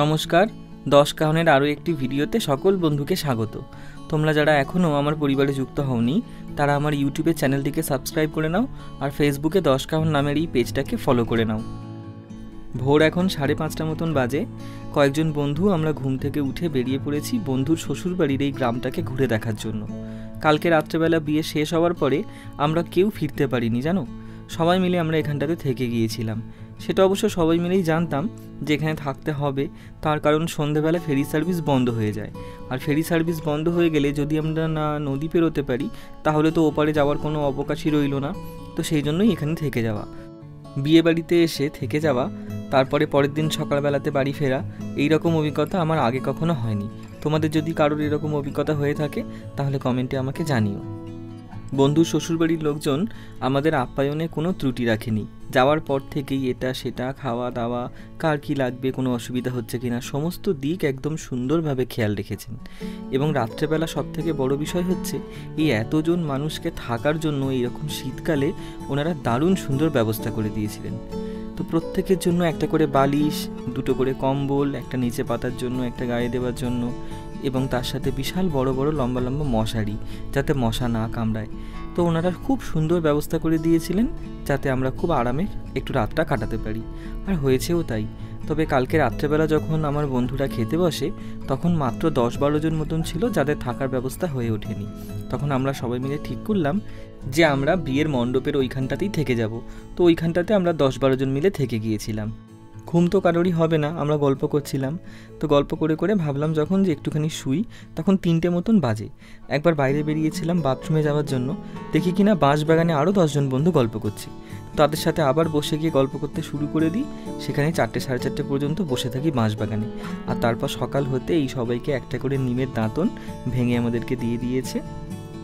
নমস্কার, 10 কাহনের আরও একটি ভিডিওতে সকল বন্ধুকে স্বাগত। তোমরা যারা এখনও আমার পরিবারে যুক্ত হওনি তারা আমার ইউটিউবের চ্যানেলটিকে সাবস্ক্রাইব করে নাও আর ফেসবুকে 10 কাহন নামের এই পেজটাকে ফলো করে নাও। ভোর এখন 5:30 মতন বাজে। কয়েকজন বন্ধু আমরা ঘুম থেকে উঠে বেরিয়ে পড়েছি বন্ধুর শ্বশুরবাড়ির এই গ্রামটাকে ঘুরে দেখার জন্য। কালকে রাত্রেবেলা বিয়ে শেষ হওয়ার পরে আমরা কেউ ফিরতে পারিনি, জানো। সবাই মিলে আমরা এখানটাতে থেকে গিয়েছিলাম। সেটা অবশ্য সবাই মিলেই জানতাম যে এখানে থাকতে হবে, তার কারণ সন্ধেবেলা ফেরি সার্ভিস বন্ধ হয়ে যায়। আর ফেরি সার্ভিস বন্ধ হয়ে গেলে যদি আমরা না নদী পেরোতে পারি তাহলে তো ওপারে যাওয়ার কোনো অবকাশই রইল না। তো সেই জন্যই এখানে থেকে যাওয়া, বিয়ে বাড়িতে এসে থেকে যাওয়া, তারপরে পরের দিন সকালবেলাতে বাড়ি ফেরা, এই রকম অভিজ্ঞতা আমার আগে কখনো হয়নি। তোমাদের যদি কারোর এরকম অভিজ্ঞতা হয়ে থাকে তাহলে কমেন্টে আমাকে জানিও। বন্ধুর শ্বশুরবাড়ির লোকজন আমাদের আপ্যায়নে কোনো ত্রুটি রাখেনি। যাওয়ার পর থেকেই এটা সেটা খাওয়া দাওয়া, কার কী লাগবে, কোনো অসুবিধা হচ্ছে কিনা, সমস্ত দিক একদম সুন্দরভাবে খেয়াল রেখেছেন। এবং রাত্রেবেলা সবথেকে বড় বিষয় হচ্ছে এই এতজন মানুষকে থাকার জন্য এইরকম শীতকালে ওনারা দারুণ সুন্দর ব্যবস্থা করে দিয়েছিলেন। তো প্রত্যেকের জন্য একটা করে বালিশ, দুটো করে কম্বল, একটা নিচে পাতার জন্য, একটা গায়ে দেওয়ার জন্য, এবং তার সাথে বিশাল বড় বড় লম্বা লম্বা মশারি, যাতে মশা না কামড়ায়। তো ওনারা খুব সুন্দর ব্যবস্থা করে দিয়েছিলেন যাতে আমরা খুব আরামে একটু রাতটা কাটাতে পারি, আর হয়েছেও তাই। তবে কালকে রাত্রেবেলা যখন আমার বন্ধুরা খেতে বসে তখন মাত্র 10-12 জন মতন ছিল যাদের থাকার ব্যবস্থা হয়ে ওঠেনি। তখন আমরা সবাই মিলে ঠিক করলাম যে আমরা বিয়ের মণ্ডপের ওইখানটাতেই থেকে যাব। তো ওইখানটাতে আমরা 10-12 জন মিলে থেকে গিয়েছিলাম। ঘুম তো কারোরই হবে না, আমরা গল্প করছিলাম। তো গল্প করে করে ভাবলাম যখন যে একটুখানি শুই, তখন 3টে মতন বাজে। একবার বাইরে বেরিয়েছিলাম বাথরুমে যাওয়ার জন্য, দেখি কিনা বাঁশবাগানে আরও 10 জন বন্ধু গল্প করছে। তাদের সাথে আবার বসে গিয়ে গল্প করতে শুরু করে দিই। সেখানে 4-4:30 পর্যন্ত বসে থাকি বাঁশবাগানে। আর তারপর সকাল হতে এই সবাইকে একটা করে নিমের দাঁতন ভেঙে আমাদেরকে দিয়ে দিয়েছে।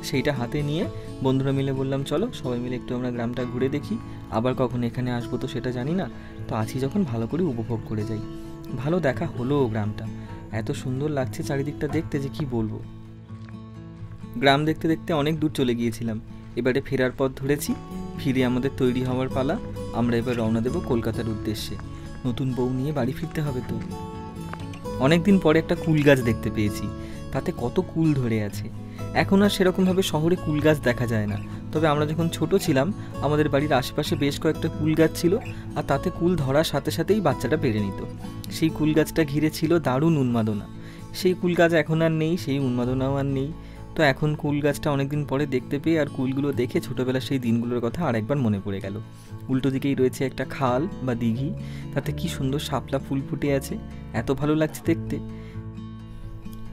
সেইটা হাতে নিয়ে বন্ধুরা মিলে বললাম চলো সবাই মিলে একটু আমরা গ্রামটা ঘুরে দেখি, আবার কখন এখানে আসবো তো সেটা জানি না, তো আছি যখন ভালো করে উপভোগ করে যাই। ভালো দেখা হলো গ্রামটা, এত সুন্দর লাগছে চারিদিকটা দেখতে যে কি বলবো। গ্রাম দেখতে দেখতে অনেক দূর চলে গিয়েছিলাম। এবারে ফেরার পথ ধরেছি, ফিরে আমাদের তৈরি হওয়ার পালা। আমরা এবার রওনা দেবো কলকাতার উদ্দেশ্যে। নতুন বউ নিয়ে বাড়ি ফিরতে হবে তো। অনেকদিন পরে একটা কুল গাছ দেখতে পেয়েছি, তাতে কত কুল ধরে আছে। এখন আর সেরকমভাবে শহরে কুল গাছ দেখা যায় না, তবে আমরা যখন ছোট ছিলাম আমাদের বাড়ির আশেপাশে বেশ কয়েকটা কুল গাছ ছিল, আর তাতে কুল ধরার সাথে সাথেই বাচ্চাটা পেরে নিত। সেই কুল গাছটা ঘিরে ছিল দারুণ উন্মাদনা। সেই কুল গাছ এখন আর নেই, সেই উন্মাদনাও আর নেই। তো এখন কুল গাছটা অনেকদিন পরে দেখতে পেয়ে আর কুলগুলো দেখে ছোটোবেলার সেই দিনগুলোর কথা আরেকবার মনে পড়ে গেল। উল্টো দিকেই রয়েছে একটা খাল বা দিঘি, তাতে কি সুন্দর শাপলা ফুল ফুটে আছে, এত ভালো লাগছে দেখতে।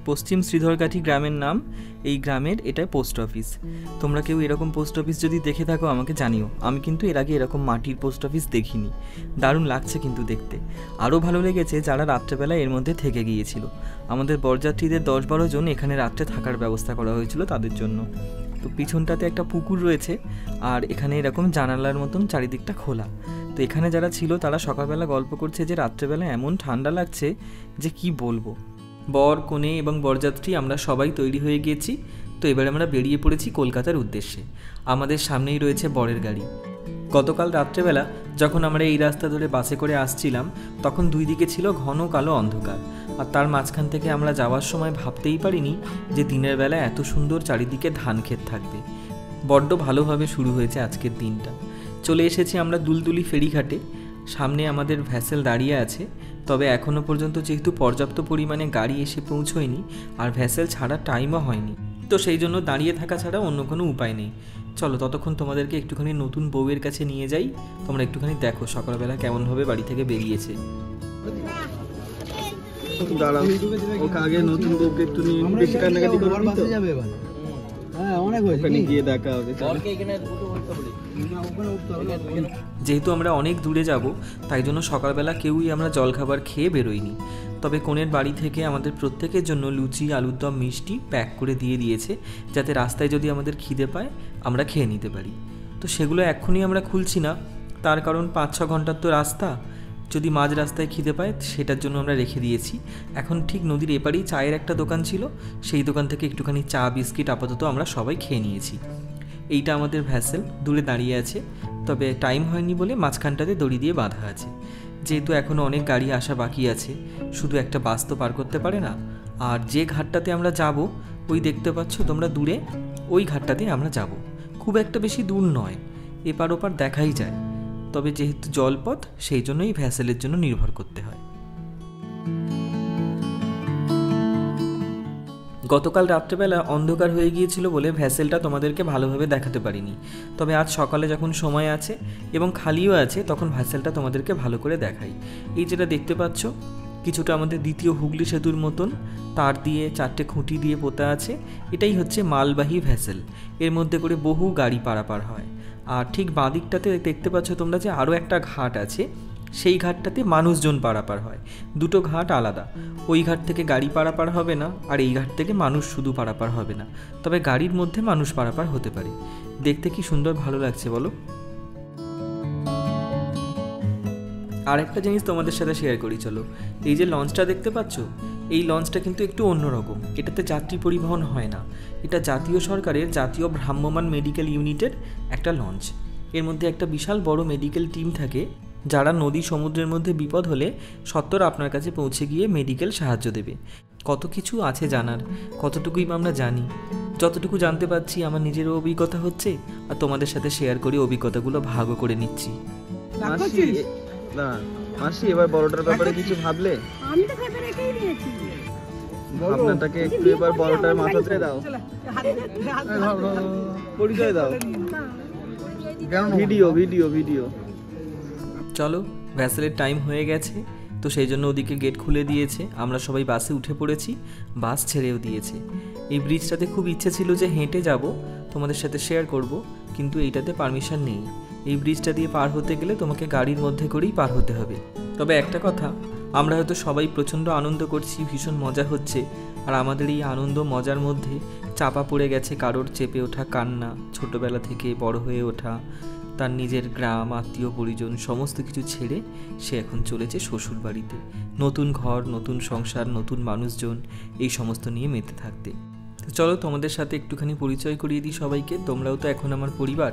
পশ্চিম শ্রীধরকাঠি গ্রামের নাম এই গ্রামের, এটা পোস্ট অফিস। তোমরা কেউ এরকম পোস্ট অফিস যদি দেখে থাকো আমাকে জানিও। আমি কিন্তু এর আগে এরকম মাটির পোস্ট অফিস দেখিনি। দারুণ লাগছে কিন্তু দেখতে। আরও ভালো লেগেছে যারা রাত্রেবেলা এর মধ্যে থেকে গিয়েছিল। আমাদের বরযাত্রীদের 10-12 জন এখানে রাত্রে থাকার ব্যবস্থা করা হয়েছিল তাদের জন্য। তো পিছনটাতে একটা পুকুর রয়েছে, আর এখানে এরকম জানালার মতন চারিদিকটা খোলা। তো এখানে যারা ছিল তারা সকালবেলা গল্প করছে যে রাত্রেবেলা এমন ঠান্ডা লাগছে যে কি বলবো। বর, কনে এবং বরযাত্রী আমরা সবাই তৈরি হয়ে গিয়েছি। তো এবার আমরা বেরিয়ে পড়েছি কলকাতার উদ্দেশ্যে। আমাদের সামনেই রয়েছে বরের গাড়ি। গতকাল রাত্রেবেলা যখন আমরা এই রাস্তা ধরে বাসে করে আসছিলাম তখন দুই দিকে ছিল ঘন কালো অন্ধকার, আর তার মাঝখান থেকে আমরা যাওয়ার সময় ভাবতেই পারিনি যে দিনের বেলা এত সুন্দর চারিদিকে ধান ক্ষেত থাকবে। বড্ড ভালোভাবে শুরু হয়েছে আজকের দিনটা। চলে এসেছি আমরা দুলদুলি ফেরিঘাটে। সামনে আমাদের ভ্যাসেল দাঁড়িয়ে আছে, তবে এখনও পর্যন্ত যেহেতু পর্যাপ্ত পরিমাণে গাড়ি এসে পৌঁছয়নি আর ভ্যাসেল ছাড়ার টাইমও হয়নি, তো সেই জন্য দাঁড়িয়ে থাকা ছাড়া অন্য কোনো উপায় নেই। চলো ততক্ষণ তোমাদেরকে একটুখানি নতুন বউয়ের কাছে নিয়ে যাই। তোমরা একটুখানি দেখো সকালবেলা কেমনভাবে বাড়ি থেকে বেরিয়েছে। আগে নতুন বউকে একটু বেশি কান্নাকাটি করবি তো? হ্যাঁ, অনেক হয়েছে, গিয়ে দেখা হবে। যেহেতু আমরা অনেক দূরে যাব তাই জন্য সকালবেলা কেউই আমরা জলখাবার খেয়ে বেরোইনি। তবে কনের বাড়ি থেকে আমাদের প্রত্যেকের জন্য লুচি, আলুর দম, মিষ্টি প্যাক করে দিয়ে দিয়েছে, যাতে রাস্তায় যদি আমাদের খিদে পায় আমরা খেয়ে নিতে পারি। তো সেগুলো এক্ষুনি আমরা খুলছি না, তার কারণ 5-6 ঘন্টার তো রাস্তা। যদি মাঝ রাস্তায় খিদে পায় সেটার জন্য আমরা রেখে দিয়েছি। এখন ঠিক নদীর এপারেই চায়ের একটা দোকান ছিল, সেই দোকান থেকে একটুখানি চা বিস্কিট আপাতত আমরা সবাই খেয়ে নিয়েছি। এইটা আমাদের ভ্যাসেল দূরে দাঁড়িয়ে আছে, তবে টাইম হয়নি বলে মাঝখানটাতে দড়ি দিয়ে বাঁধা আছে। যেহেতু এখনও অনেক গাড়ি আসা বাকি আছে, শুধু একটা বাস তো পার করতে পারে না। আর যে ঘাটটাতে আমরা যাব ওই দেখতে পাচ্ছ তোমরা দূরে, ওই ঘাটটাতে আমরা যাব। খুব একটা বেশি দূর নয়, এপার ওপার দেখাই যায়। তবে যেহেতু জলপথ সেই জন্যই ভ্যাসেলের জন্য নির্ভর করতে হয়। গতকাল রাত্রেবেলা অন্ধকার হয়ে গিয়েছিল বলে ভ্যাসেলটা তোমাদেরকে ভালোভাবে দেখাতে পারিনি। তবে আজ সকালে যখন সময় আছে এবং খালিও আছে তখন ভ্যাসেলটা তোমাদেরকে ভালো করে দেখাই। এই যেটা দেখতে পাচ্ছ কিছুটা আমাদের দ্বিতীয় হুগলি সেতুর মতন তার দিয়ে 4টে খুঁটি দিয়ে পোতা আছে। এটাই হচ্ছে মালবাহী ভ্যাসেল, এর মধ্যে করে বহু গাড়ি পারাপার হয়। আর ঠিক বাঁদিকটাতে দেখতে পাচ্ছ তোমরা যে আরও একটা ঘাট আছে, সেই ঘাটটাতে মানুষজন পারাপার হয়। দুটো ঘাট আলাদা, ওই ঘাট থেকে গাড়ি পারাপার হবে না, আর এই ঘাট থেকে মানুষ শুধু পারাপার হবে না। তবে গাড়ির মধ্যে মানুষ পারাপার হতে পারে। দেখতে কি সুন্দর ভালো লাগছে বলো। আর একটা জিনিস তোমাদের সাথে শেয়ার করি চলো। এই যে লঞ্চটা দেখতে পাচ্ছ, এই লঞ্চটা কিন্তু একটু অন্যরকম। এটাতে যাত্রী পরিবহন হয় না, এটা জাতীয় সরকারের জাতীয় ভ্রাম্যমাণ মেডিকেল ইউনিটের একটা লঞ্চ। এর মধ্যে একটা বিশাল বড় মেডিকেল টিম থাকে, যারা নদী সমুদ্রের মধ্যে বিপদ হলে সত্বর আপনার কাছে পৌঁছে গিয়ে মেডিকেল সাহায্য দেবে। কত কিছু আছে জানার, কতটুকুই আমরা জানি। যতটুকু জানতে পারছি আমার নিজেরও অভিজ্ঞতা হচ্ছে, আর তোমাদের সাথে শেয়ার করে অভিজ্ঞতাগুলো ভাগও করে নিচ্ছি। মাসি এবার বড়টার ব্যাপারে কিছু ভাবলে? আমি তো ভেবে রেখেই দিয়েছি। ভাবনাটাকে একটু এবার বড়টার মাথাতে দাও, পরিচয় দাও। ভিডিও ভিডিও ভিডিও চলো, ভ্যাসেলের টাইম হয়ে গেছে, তো সেই জন্য ওদিকে গেট খুলে দিয়েছে। আমরা সবাই বাসে উঠে পড়েছি, বাস ছেড়েও দিয়েছে। এই ব্রিজটাতে খুব ইচ্ছে ছিল যে হেঁটে যাব, তোমাদের সাথে শেয়ার করব, কিন্তু এইটাতে পারমিশন নেই। এই ব্রিজটা দিয়ে পার হতে গেলে তোমাকে গাড়ির মধ্যে করেই পার হতে হবে। তবে একটা কথা, আমরা হয়তো সবাই প্রচণ্ড আনন্দ করছি, ভীষণ মজা হচ্ছে, আর আমাদের এই আনন্দ মজার মধ্যে চাপা পড়ে গেছে কারোর চেপে ওঠা কান্না, ছোটোবেলা থেকে বড় হয়ে ওঠা, তার নিজের গ্রাম, আত্মীয় পরিজন সমস্ত কিছু ছেড়ে সে এখন চলেছে শ্বশুর বাড়িতে, নতুন ঘর, নতুন সংসার, নতুন মানুষজন, এই সমস্ত নিয়ে মেতে থাকতে। তো চলো তোমাদের সাথে একটুখানি পরিচয় করিয়ে দিই সবাইকে। তোমরাও তো এখন আমার পরিবার,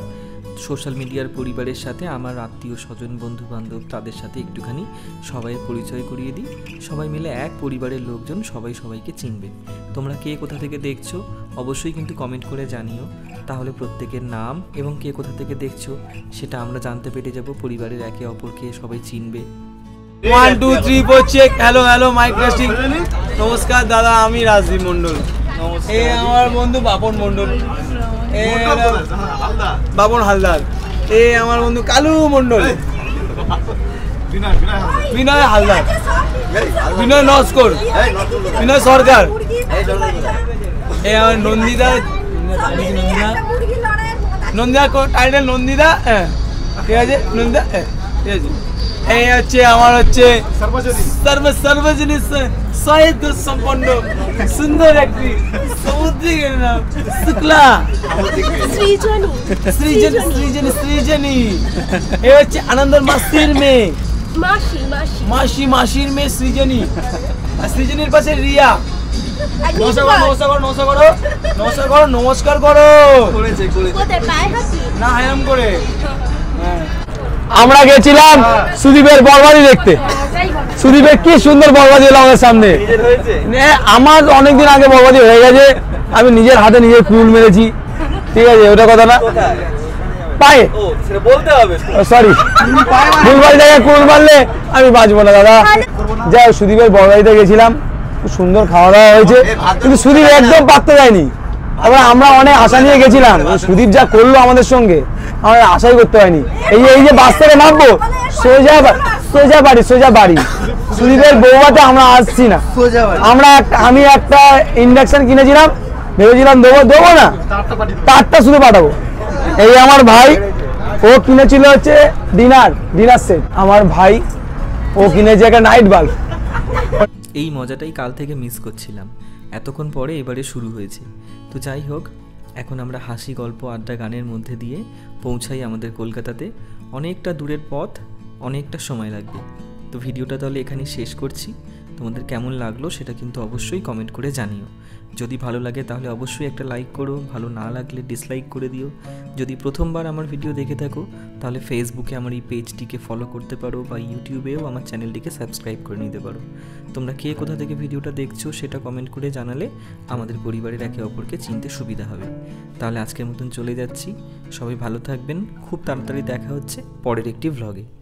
সোশ্যাল মিডিয়ার পরিবারের সাথে আমার আত্মীয় স্বজন, বন্ধু বান্ধব, তাদের সাথে একটুখানি সবাইয়ের পরিচয় করিয়ে দিই। সবাই মিলে এক পরিবারের লোকজন, সবাই সবাইকে চিনবে। তোমরা কে কোথা থেকে দেখছো অবশ্যই কিন্তু কমেন্ট করে জানিও, তাহলে প্রত্যেকের নাম এবং কে কোথা থেকে দেখছো সেটা আমরা জানতে পেরে যাব, পরিবারের একে অপরকে সবাই চিনবে। 1 2 3 4 check. Hello hello, mike testing. নমস্কার দাদা, আমি রাজদীপ মন্ডল। এই আমার বন্ধু বাপন মন্ডল, বাপন হালদার। এই আমার বন্ধু কালু মন্ডল, বিনয় হালদার, বিনয় নস্কর, বিনয় সরকার। এই আমার নন্দিদা, নন্দিদা টাইটেল নন্দিদা, হ্যাঁ ঠিক আছে, নন্দিদা, ঠিক আছে। এই হচ্ছে আমার হচ্ছে সর্বজনীন সাহিত্য সম্পন্ন সুন্দর একটি সমুদ্রিক নাম শুক্লা সৃজনী। এই হচ্ছে আনন্দর মাসির মেয়ে, মাসির মেয়ে সৃজনী। আর সৃজনীর পাশে রিয়া। নমস্কার করো। না হায়াম করে। আমরা গেছিলাম সুদীপের বরবাদি দেখতে। সুদীপের কি সুন্দর বরবাদি হলো আমাদের সামনে। আমার অনেকদিন আগে বরবাদি হয়ে গেছে, আমি নিজের হাতে নিজের কুল মেরেছি, ঠিক আছে, ওটা কথা না। পায়ে বলতে হবে, সরি, ভুলভাল জায়গায় কুল মারলে আমি বাঁচবো না দাদা। যাই হোক, সুদীপের বরবাদিতে গেছিলাম, খুব সুন্দর খাওয়া দাওয়া হয়েছে, কিন্তু সুদীপ একদম পারতে যায়নি। আবার আমরা অনেক আশা নিয়ে গেছিলাম, সুদীপ যা করলো আমাদের সঙ্গে আমরা আশাই করতে হয়নি। এই যে বাস থেকে নামবো, সোজা বাড়ি। সুদীপের বৌভাতে আমরা আসছি না। আমি একটা ইন্ডাকশন কিনেছিলাম, ভেবেছিলাম দেবো না, তারটা শুধু পাঠাবো। এই আমার ভাই, ও কিনেছিল হচ্ছে ডিনার সেট। আমার ভাই ও কিনেছে একটা নাইট বাল্ব। এই মজাটাই কাল থেকে মিস করছিলাম, এতক্ষণ পরে এবারে শুরু হয়েছে। তো যাই হোক, এখন আমরা হাসি, গল্প, আড্ডা, গানের মধ্যে দিয়ে পৌঁছাই আমাদের কলকাতাতে। অনেকটা দূরের পথ, অনেকটা সময় লাগবে। তো ভিডিওটা তাহলে এখানে শেষ করছি। তোমাদের কেমন লাগলো সেটা কিন্তু অবশ্যই কমেন্ট করে জানিও। যদি ভালো লাগে তাহলে অবশ্যই একটা লাইক করো, ভালো না লাগলে ডিসলাইক করে দিও। যদি প্রথমবার আমার ভিডিও দেখে থাকো তাহলে ফেসবুকে আমার এই পেজটিকে ফলো করতে পারো বা ইউটিউবেও আমার চ্যানেলটিকে সাবস্ক্রাইব করে নিতে পারো। তোমরা কে কোথা থেকে ভিডিওটা দেখছো সেটা কমেন্ট করে জানালে আমাদের পরিবারের একে অপরকে চিনতে সুবিধা হবে। তাহলে আজকের মতন চলে যাচ্ছি, সবাই ভালো থাকবেন, খুব তাড়াতাড়ি দেখা হচ্ছে পরের একটি ভ্লগে।